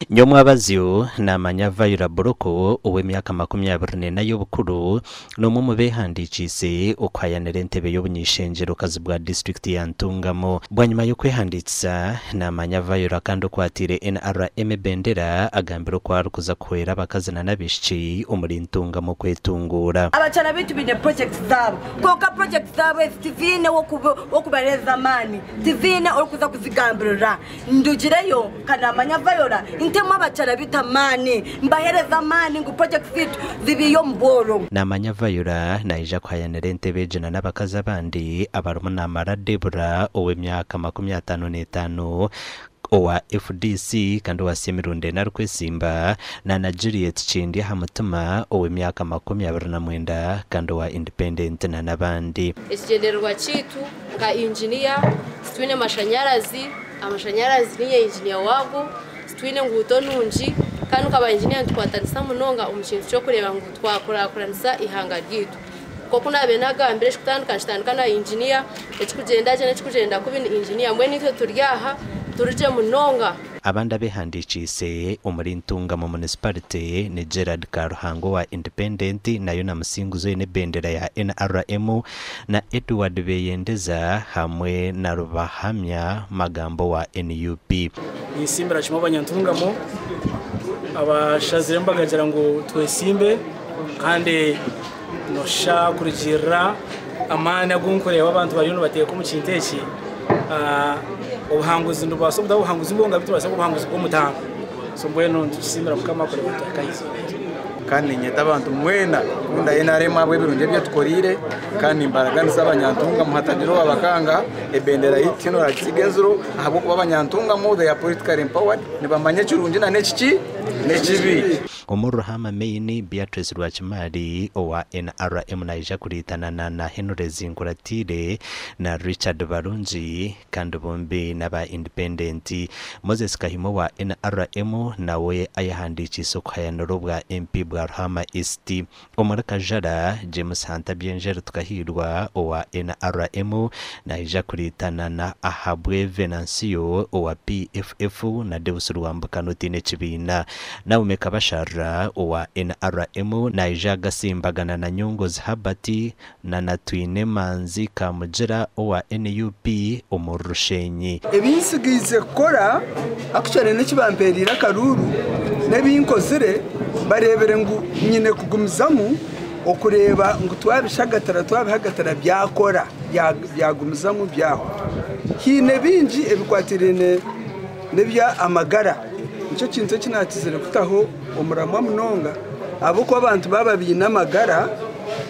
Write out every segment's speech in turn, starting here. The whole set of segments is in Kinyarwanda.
Nyomwabazyo na manyavayura Boroko uw'emyaka 24 y'obukuru n'umwe mu behandikise okwayanira entebe y'obunyishenjero kazi bwa district ya Ntungamo bwanyuma yo kwehandikisa na manyavayura kandi okwatire NRM bendera agambira okwarukuza kwera bakazana nabishiki omuri Ntungamo kwetungura abachana bitu bine project zabo koka project zabo tivine wokubareza mani tivine okuza kuzigambirira ndugireyo kana manyavayura intemo abachana bitamani mbahereza mani ngo project fitu zibiyo mboro na manyavayura naija kwayanira entebe jena n'abakazi abandi abarumuna Mara Debora ow'emyaka 55 owa FDC kandi wasemirunde na Rukwesimba na Juliet Chindi hamutuma ow'emyaka 29 kandi wa independent na nabandi ekigendererwa kitu ka engineer twine amashanyarazi niye engineer wabo twine nguto nunji kandi ukaba engineer twatanisa munonga umukintu cyo kureba ngo twakorakoranisa ihanga ryitu koko nabenagambire shitandukana na engineer ekikugenda kubini engineer mwe nitwe turyaha turije munonga abanda behandikise omuri Ntungamo municipality ni Gerard Karuhango wa independent nayo na musinguzo ine bendera ya NRM na Edward Beyendeza hamwe na Rubahamya Magambo wa NUP nisimbira chimo abanyantungamo abashazire mbagajira ngo twesimbe kandi nosha kurijira amana gunkorera abantu bari no bateye ko mu kinteki ubuhanguzi ndubasobwa ubuhanguzi mbonga bitubasa ubuhanguzi bwo mutanga so mbweno tusimbira mukama kore batakayize kandi nyeta abantu mwena kunda NRM abwe birunje byo tukorire kandi imbaraga n'abanyantunga muhatadiro abakanga ebendera yitino rakigenzuro ahabo kuba abanyantungamo they are politically empowered nibamanye kirunje na nechichi nechibi Omuruhama Maini Beatrice Rwachimari owa NRM naija kuritana na Henry Zinkuratire na Richard Barunji kandi bombi naba independent Moses Kahimo wa NRM nawe ayahandikise kwayaniro bwa MP bwa Ruhama East Omuraka Jara James Hunter Biengere tukahirwa owa NRM naija kuritana na Ahabwe Venancio owa PFF na Deusuru Wambukano tine chibina na umekabashara owa NRM naija gasimbagana na Nyungo Zhabati na Natwine Manzi Kamujira owa NUP omurushenyi ebinsigize kora akushare n'ikibamperira karuru nebinkozire barebere ngo nyine kugumizamu okureba ngo twabihagatara byakora byagumizamu byaho hine binji ebikwatirene nebya amagara nicyo kintu kinatizere kutaho umuramwa munonga abo ko abantu bababina amagara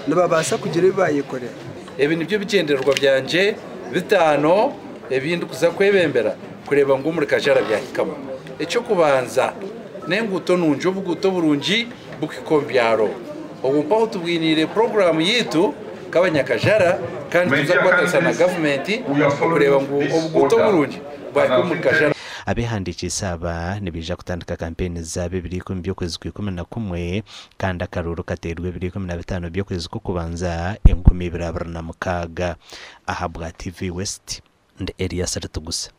nababasa kugira bibayekorera ebi nibyo bigendererwa byanje bitano ebindi kuza kwebembera kureba ngo muri Kajara byahikamo ecyo kubanza nenguto nunjo buguto burungi bukikombyaro obumpaho tubwinire program yitu kabanyakajara kandi tuza kwatasa na government kureba ngo obuguto burungi bwa muri Kajara abehandikise aba nibija kutandika campaign za 2011 kandi akaruru katerwe 2015 byo kwezi kubanza 2026 ahabwa TV West and area Saratugusa.